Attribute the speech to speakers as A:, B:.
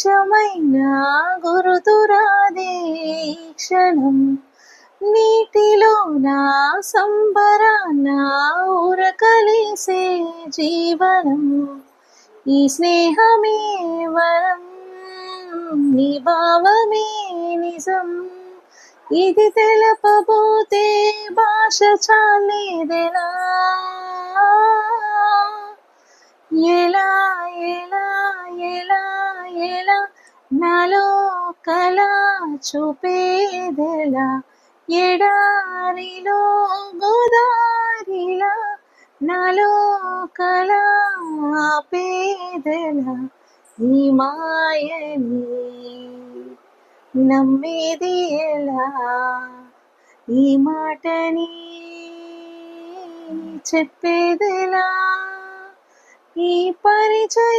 A: నిమిషమైన గురుతురాదే క్షణం నీటిలో నా సంబరాన ఉరకలేసే జీవనం ఈ స్నేహమే వరం నీ భావమే నిజం ఇది తెలపబోతే భాష చాలేదెలా ఎలా ఎలా ఎలా ఎలా నాలో కళ చూపేదెలా ఎడారిలో గోదారిలా నాలో కళ ఆపేదెలా ఈ మాయని నమ్మేది ఎలా ఈ మాటని చెప్పేదెలా ఈ పరిచయం